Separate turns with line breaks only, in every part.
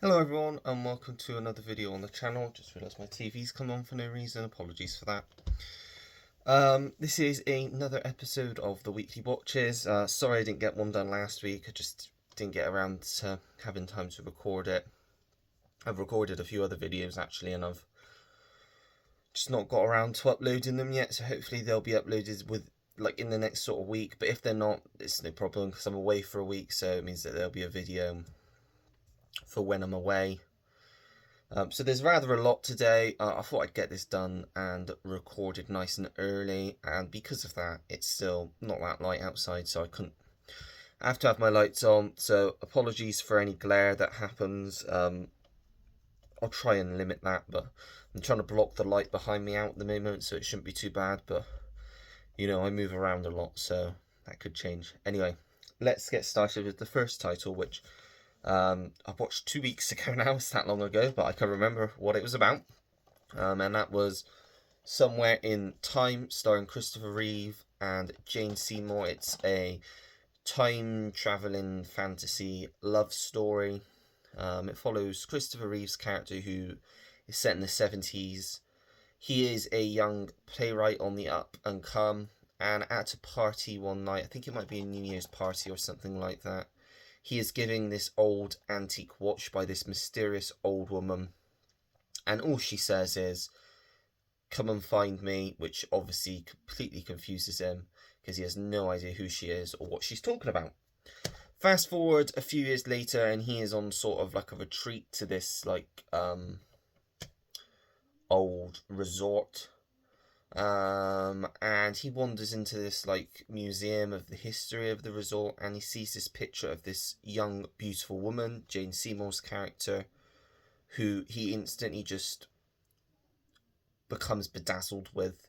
Hello everyone and welcome to another video on the channel. Just realised my TV's come on for no reason, apologies for that. This is another episode of the weekly watches. Sorry I didn't get one done last week, I just didn't get around to having time to record it. I've recorded a few other videos actually and I've just not got around to uploading them yet, so hopefully they'll be uploaded in the next sort of week, but if they're not, it's no problem because I'm away for a week, so it means that there'll be a video for when I'm away. So there's rather a lot today. I thought I'd get this done and recorded nice and early, and because of that, it's still not that light outside, so I have to have my lights on. So apologies for any glare that happens. I'll try and limit that, but I'm trying to block the light behind me out at the moment, so it shouldn't be too bad. But I move around a lot, so that could change. Anyway, let's get started with the first title, which I watched 2 weeks ago now. It's that long ago, but I can remember what it was about. And that was Somewhere in Time, starring Christopher Reeve and Jane Seymour. It's a time traveling fantasy love story. It follows Christopher Reeve's character, who is set in the 70s. He is a young playwright on the up and come, and at a party one night, I think it might be a New Year's party or something like that, he is giving this old antique watch by this mysterious old woman, and all she says is, "Come and find me," which obviously completely confuses him because he has no idea who she is or what she's talking about. Fast forward a few years later, and he is on sort of like a retreat to this old resort. And he wanders into this museum of the history of the resort, and he sees this picture of this young, beautiful woman, Jane Seymour's character, who he instantly just becomes bedazzled with.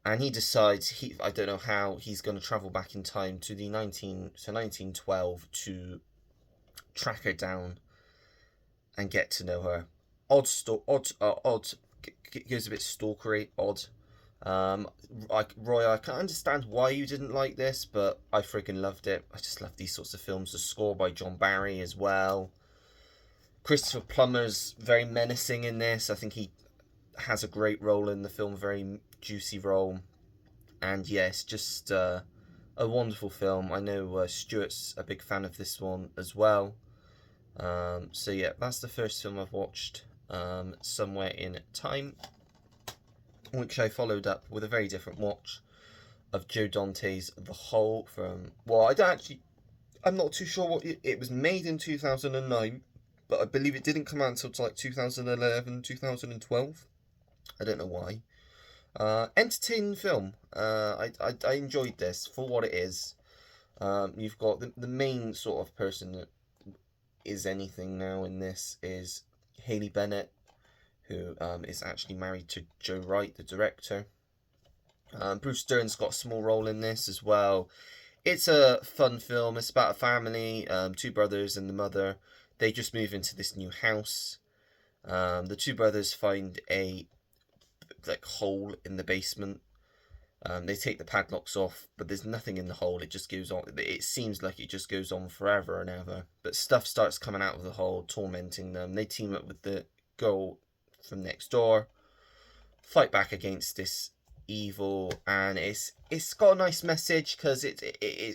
And he decides, I don't know how, he's going to travel back in time to the 1912 to track her down and get to know her. Odd, goes a bit stalkery, odd. Roy, I can't understand why you didn't like this, but I freaking loved it. I just love these sorts of films. The score by John Barry as well. Christopher Plummer's very menacing in this. I think he has a great role in the film, very juicy role. And yes, just a wonderful film. I know Stuart's a big fan of this one as well. So yeah, that's the first film I've watched, Somewhere in Time, which I followed up with a very different watch of Joe Dante's The Hole from, well, I'm not too sure what it was made in 2009, but I believe it didn't come out until 2011, 2012. I don't know why. Entertaining film. I enjoyed this for what it is. You've got the main sort of person that is anything now in this is Haley Bennett, who is actually married to Joe Wright, the director. Bruce Dern's got a small role in this as well. It's a fun film. It's about a family, two brothers and the mother. They just move into this new house. The two brothers find a hole in the basement. They take the padlocks off, but there's nothing in the hole. It just goes on. It seems like it just goes on forever and ever. But stuff starts coming out of the hole, tormenting them. They team up with the girl from next door, fight back against this evil, and it's got a nice message because it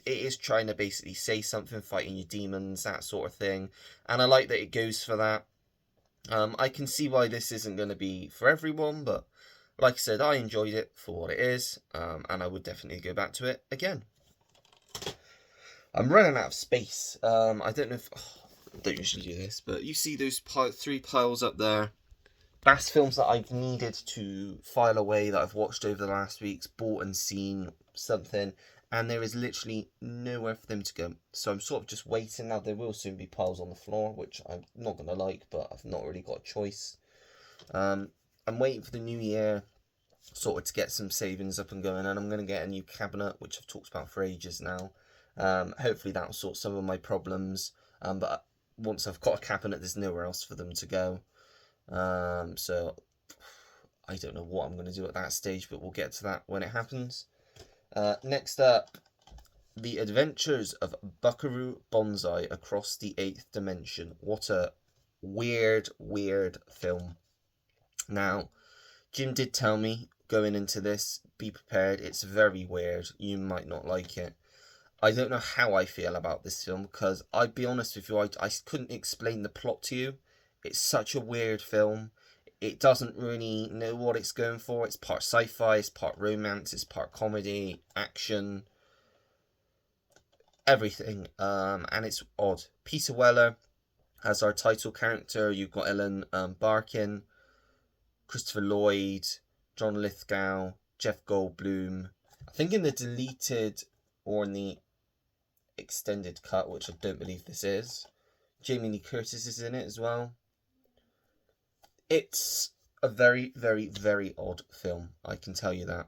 is trying to basically say something, fighting your demons, that sort of thing. And I like that it goes for that. I can see why this isn't going to be for everyone, but like I said, I enjoyed it for what it is, and I would definitely go back to it again. I'm running out of space. I don't know if I don't usually do this, but you see those three piles up there. That's films that I've needed to file away, that I've watched over the last weeks, bought and seen something, and there is literally nowhere for them to go. So I'm sort of just waiting now. There will soon be piles on the floor, which I'm not going to like, but I've not really got a choice. I'm waiting for the new year sort of to get some savings up and going, and I'm going to get a new cabinet, which I've talked about for ages now. Hopefully that will sort some of my problems, but once I've got a cabinet, there's nowhere else for them to go. So I don't know what I'm going to do at that stage, but we'll get to that when it happens. Next up, The Adventures of Buckaroo Banzai Across the Eighth Dimension. What a weird film. Now, Jim did tell me going into this, be prepared, it's very weird. You might not like it. I don't know how I feel about this film because I'd be honest with you, I couldn't explain the plot to you. It's such a weird film. It doesn't really know what it's going for. It's part sci-fi, it's part romance, it's part comedy, action, everything. And it's odd. Peter Weller as our title character. You've got Ellen Barkin, Christopher Lloyd, John Lithgow, Jeff Goldblum. I think in the deleted or in the extended cut, which I don't believe this is, Jamie Lee Curtis is in it as well. It's a very, very, very odd film, I can tell you that.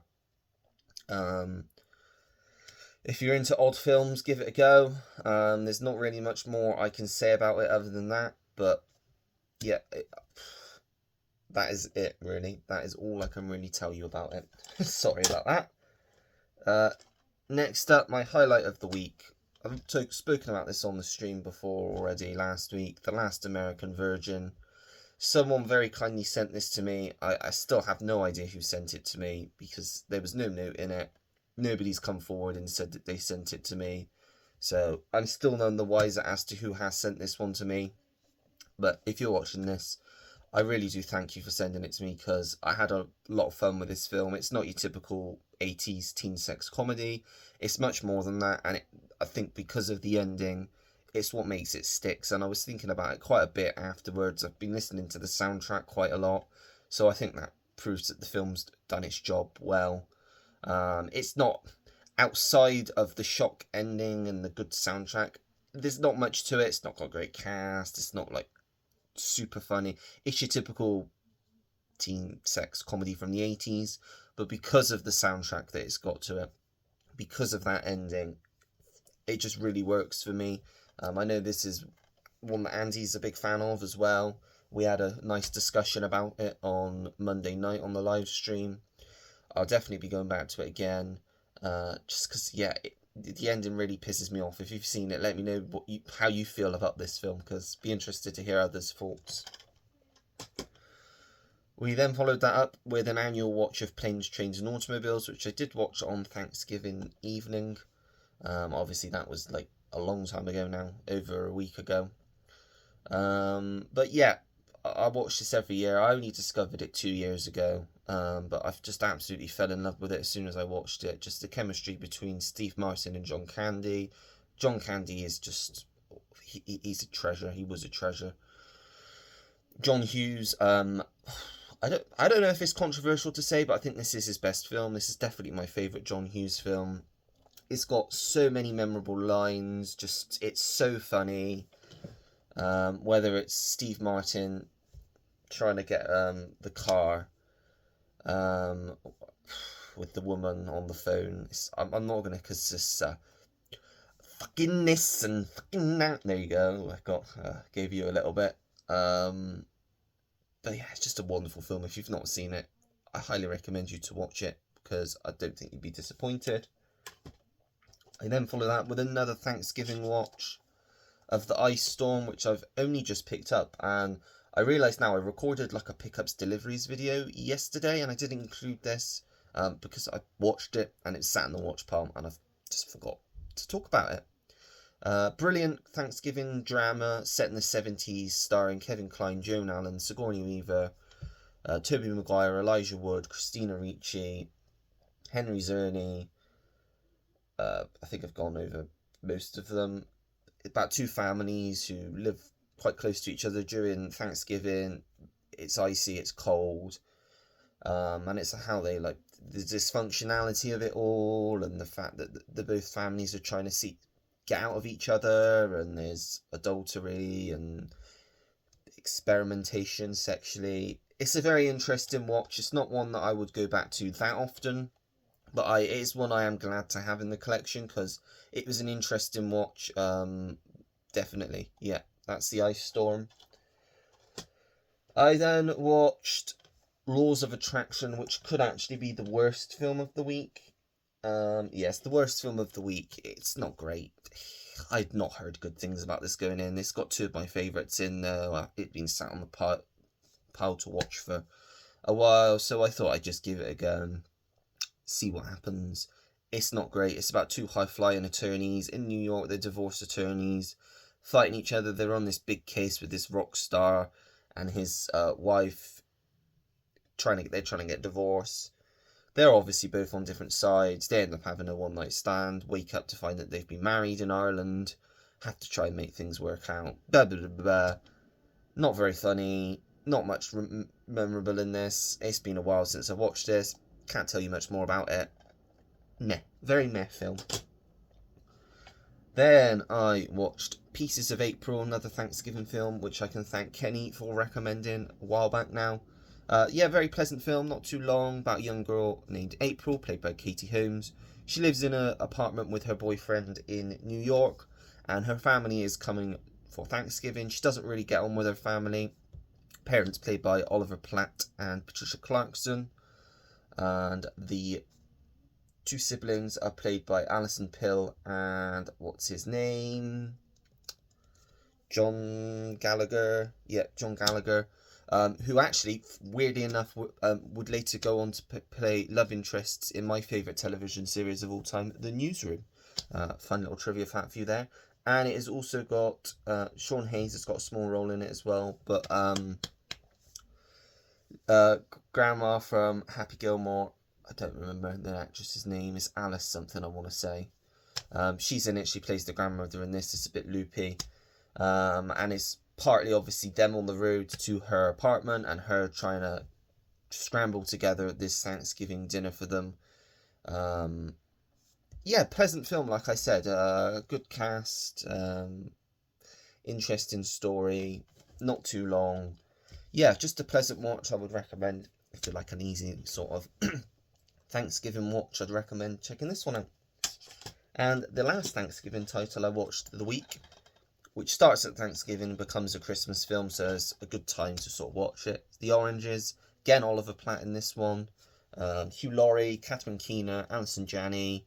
If you're into odd films, give it a go. There's not really much more I can say about it other than that, but yeah, that is it, really. That is all I can really tell you about it. Sorry about that. Next up, my highlight of the week. I've spoken about this on the stream before already last week. The Last American Virgin. Someone very kindly sent this to me. I still have no idea who sent it to me because there was no note in it. Nobody's come forward and said that they sent it to me. So I'm still none the wiser as to who has sent this one to me. But if you're watching this, I really do thank you for sending it to me because I had a lot of fun with this film. It's not your typical 80s teen sex comedy. It's much more than that. And I think because of the ending, it's what makes it sticks. And I was thinking about it quite a bit afterwards. I've been listening to the soundtrack quite a lot. So I think that proves that the film's done its job well. It's not outside of the shock ending and the good soundtrack. There's not much to it. It's not got a great cast. It's not like super funny. It's your typical teen sex comedy from the 80s. But because of the soundtrack that it's got to it, because of that ending, it just really works for me. I know this is one that Andy's a big fan of as well. We had a nice discussion about it on Monday night on the live stream. I'll definitely be going back to it again, just because, yeah, the ending really pisses me off. If you've seen it, let me know how you feel about this film, because be interested to hear others' thoughts. We then followed that up with an annual watch of Planes, Trains and Automobiles, which I did watch on Thanksgiving evening. Obviously that was like a long time ago now, over a week ago. But yeah, I watch this every year. I only discovered it 2 years ago, but I've just absolutely fell in love with it as soon as I watched it. Just the chemistry between Steve Martin and John Candy. John Candy is just, he's a treasure. He was a treasure. John Hughes, I don't know if it's controversial to say, but I think this is his best film. This is definitely my favourite John Hughes film. It's got so many memorable lines. Just, it's so funny. Whether it's Steve Martin trying to get the car with the woman on the phone. I'm not gonna, because it's fucking this and fucking that. There you go. I gave you a little bit. But yeah, it's just a wonderful film. If you've not seen it, I highly recommend you to watch it because I don't think you'd be disappointed. I then follow that with another Thanksgiving watch of The Ice Storm, which I've only just picked up, and I realise now I recorded like a pickups deliveries video yesterday and I didn't include this because I watched it and it sat in the watch pile and I've just forgot to talk about it. Brilliant Thanksgiving drama set in the 70s, starring Kevin Kline, Joan Allen, Sigourney Weaver, Tobey Maguire, Elijah Wood, Christina Ricci, Henry Czerny. I think I've gone over most of them. About two families who live quite close to each other during Thanksgiving. It's icy, it's cold, and it's how they like the dysfunctionality of it all, and the fact that the both families are trying to get out of each other, and there's adultery and experimentation sexually. It's a very interesting watch. It's not one that I would go back to that often, but it is one I am glad to have in the collection because it was an interesting watch. Definitely, yeah, that's The Ice Storm. I then watched Laws of Attraction, which could actually be the worst film of the week. Yes, the worst film of the week. It's not great. I'd not heard good things about this going in. It's got two of my favourites in there. It'd been sat on the pile to watch for a while, so I thought I'd just give it a go and see what happens. It's not great. It's about two high-flying attorneys in New York. They're divorce attorneys fighting each other. They're on this big case with this rock star and his wife. They're trying to get divorced. They're obviously both on different sides. They end up having a one-night stand. Wake up to find that they've been married in Ireland. Have to try and make things work out. Blah blah blah blah. Not very funny. Not much memorable in this. It's been a while since I watched this. Can't tell you much more about it. Meh. Very meh film. Then I watched Pieces of April, another Thanksgiving film, which I can thank Kenny for recommending a while back now. Yeah, very pleasant film, not too long, about a young girl named April, played by Katie Holmes. She lives in an apartment with her boyfriend in New York, and her family is coming for Thanksgiving. She doesn't really get on with her family. Parents played by Oliver Platt and Patricia Clarkson, and the two siblings are played by Alison Pill and what's his name? John Gallagher. Yeah, John Gallagher. Who actually, weirdly enough, would later go on to play love interests in my favourite television series of all time, The Newsroom. Fun little trivia fact for you there. And it has also got Sean Hayes has got a small role in it as well. But Grandma from Happy Gilmore, I don't remember the actress's name, is Alice something, I want to say. She's in it, she plays the grandmother in this. It's a bit loopy. And it's partly obviously them on the road to her apartment and her trying to scramble together this Thanksgiving dinner for them. Yeah, pleasant film, like I said. Good cast, interesting story, not too long. Yeah, just a pleasant watch. I would recommend, if you like an easy sort of Thanksgiving watch, I'd recommend checking this one out. And the last Thanksgiving title I watched of the week, which starts at Thanksgiving, becomes a Christmas film, so it's a good time to sort of watch it. The Oranges, again Oliver Platt in this one, Hugh Laurie, Catherine Keener, Alison Janney,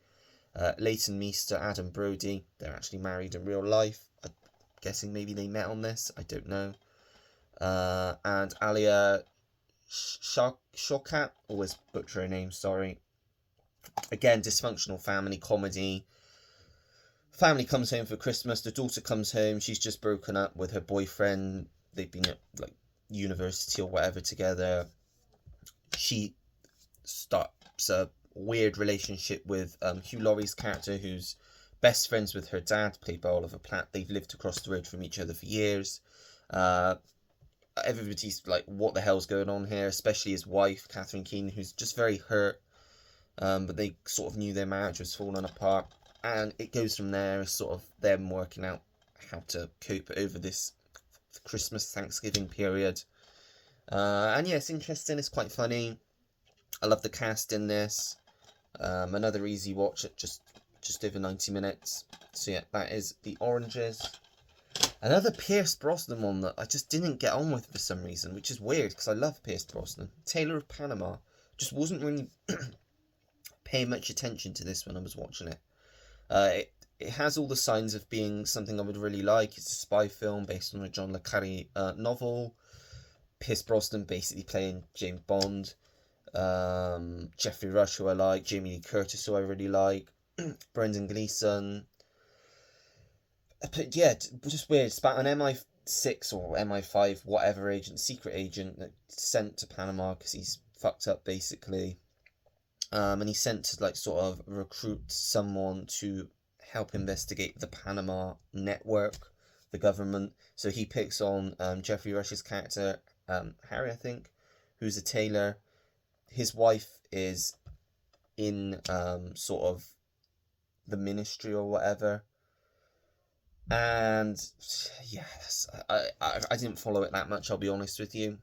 Leighton Meester, Adam Brody. They're actually married in real life. I'm guessing maybe they met on this, I don't know. And Alia Shawkat, always butcher her name, sorry. Again, dysfunctional family comedy. Family comes home for Christmas. The daughter comes home. She's just broken up with her boyfriend. They've been at like university or whatever together. She starts a weird relationship with Hugh Laurie's character, who's best friends with her dad, played by Oliver Platt. They've lived across the road from each other for years. Everybody's like, what the hell's going on here? Especially his wife, Catherine Keener, who's just very hurt. But they sort of knew their marriage was falling apart. And it goes from there, sort of them working out how to cope over this Christmas, Thanksgiving period. And yeah, it's interesting, it's quite funny. I love the cast in this. Another easy watch at just over 90 minutes. So yeah, that is The Oranges. Another Pierce Brosnan one that I just didn't get on with for some reason, which is weird because I love Pierce Brosnan. Tailor of Panama. Just wasn't really paying much attention to this when I was watching it. It has all the signs of being something I would really like. It's a spy film based on a John le Carré novel. Pierce Brosnan basically playing James Bond. Geoffrey Rush, who I like. Jamie Lee Curtis, who I really like. Brendan Gleeson. But yeah, just weird. It's about an MI6 or MI5, whatever agent, secret agent, that's sent to Panama because he's fucked up, basically. And he's sent to like sort of recruit someone to help investigate the Panama network, the government. So he picks on Geoffrey Rush's character, Harry, I think, who's a tailor. His wife is in sort of the ministry or whatever. And yeah, I didn't follow it that much, I'll be honest with you.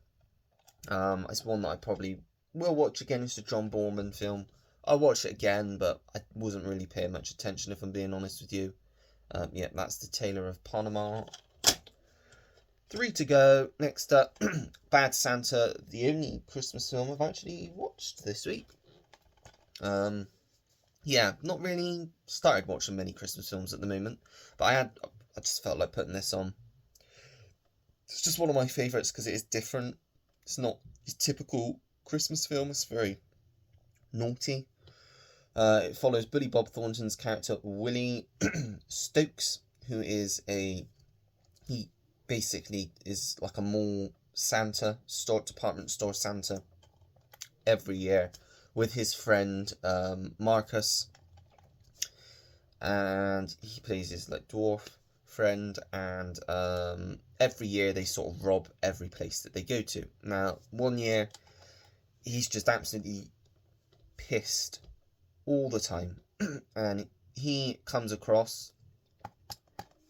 It's one that I probably will watch again. It's a John Boorman film. I'll watch it again, but I wasn't really paying much attention, if I'm being honest with you. Yeah, that's The Tailor of Panama. 3 to go. Next up, Bad Santa, the only Christmas film I've actually watched this week. yeah, not really started watching many Christmas films at the moment, but I just felt like putting this on. It's just one of my favourites because it is different. It's not your typical Christmas film. It's very naughty. It follows Billy Bob Thornton's character Willie Stokes, who is he basically is like a mall Santa, department store Santa every year with his friend Marcus, and he plays his like dwarf friend, and every year they sort of rob every place that they go to. Now, one year he's just absolutely pissed all the time, and he comes across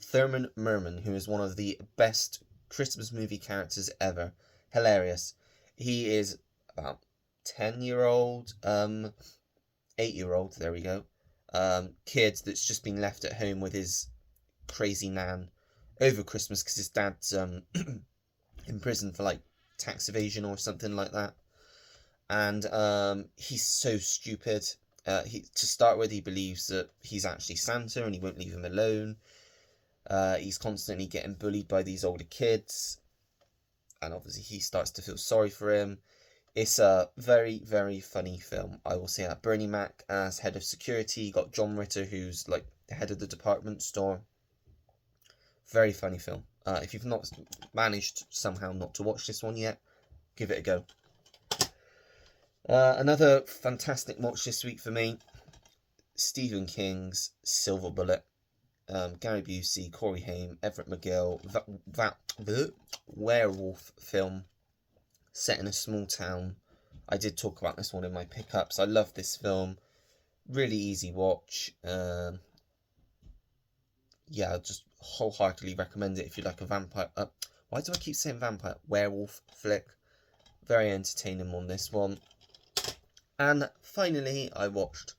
Thurman Merman, who is one of the best Christmas movie characters ever. Hilarious. He is about 10-year-old, 8-year-old, there we go, kid that's just been left at home with his crazy nan over Christmas because his dad's in prison for like tax evasion or something like that. And he's so stupid. To start with, he believes that he's actually Santa and he won't leave him alone. He's constantly getting bullied by these older kids, and obviously he starts to feel sorry for him. It's a very, very funny film, I will say that. Bernie Mac as head of security. You got John Ritter, who's like the head of the department store. Very funny film. If you've not managed somehow not to watch this one yet, give it a go. Another fantastic watch this week for me, Stephen King's Silver Bullet. Gary Busey, Corey Haim, Everett McGill, the werewolf film set in a small town. I did talk about this one in my pickups. I love this film. Really easy watch. Yeah, I just wholeheartedly recommend it if you like a vampire. Why do I keep saying vampire? Werewolf flick. Very entertaining on this one. And finally, I watched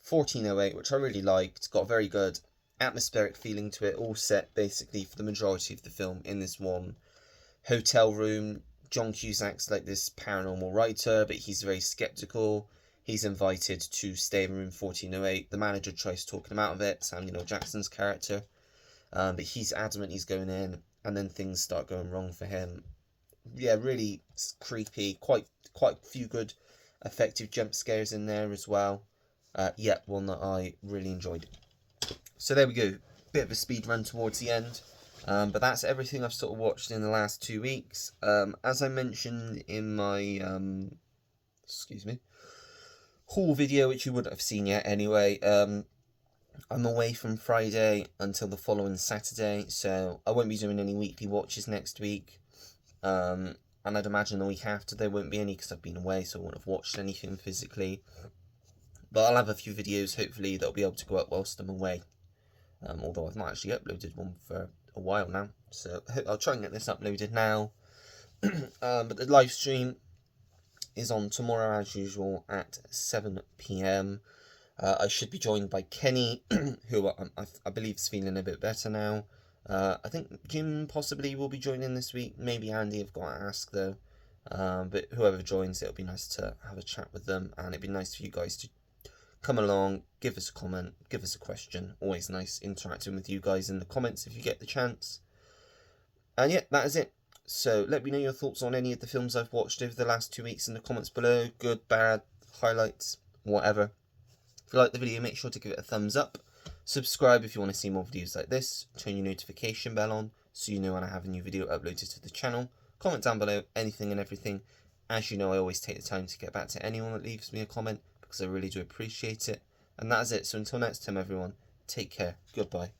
1408, which I really liked. Got a very good atmospheric feeling to it, all set basically for the majority of the film in this one hotel room. John Cusack's like this paranormal writer, but he's very skeptical. He's invited to stay in room 1408. The manager tries talking him out of it, Samuel L. Jackson's character, but he's adamant he's going in, and then things start going wrong for him. Yeah, really creepy. Quite a few good effective jump scares in there as well. Yeah, one that I really enjoyed. So there we go, bit of a speed run towards the end, but that's everything I've sort of watched in the last 2 weeks. As I mentioned in my haul video, which you wouldn't have seen yet anyway, I'm away from Friday until the following Saturday, so I won't be doing any weekly watches next week, and I'd imagine the week after there won't be any because I've been away, so I won't have watched anything physically, but I'll have a few videos hopefully that'll be able to go up whilst I'm away. Although I've not actually uploaded one for a while now, so I'll try and get this uploaded now. But the live stream is on tomorrow as usual at 7 PM. I should be joined by Kenny, who I believe is feeling a bit better now. I think Jim possibly will be joining this week. Maybe Andy, I've got to ask though. But whoever joins, it'll be nice to have a chat with them, and it'd be nice for you guys to come along, give us a comment, give us a question. Always nice interacting with you guys in the comments if you get the chance. And yeah, that is it. So let me know your thoughts on any of the films I've watched over the last 2 weeks in the comments below. Good, bad, highlights, whatever. If you like the video, make sure to give it a thumbs up. Subscribe if you want to see more videos like this. Turn your notification bell on so you know when I have a new video uploaded to the channel. Comment down below anything and everything. As you know, I always take the time to get back to anyone that leaves me a comment, because I really do appreciate it. And that is it. So until next time, everyone, take care. Goodbye.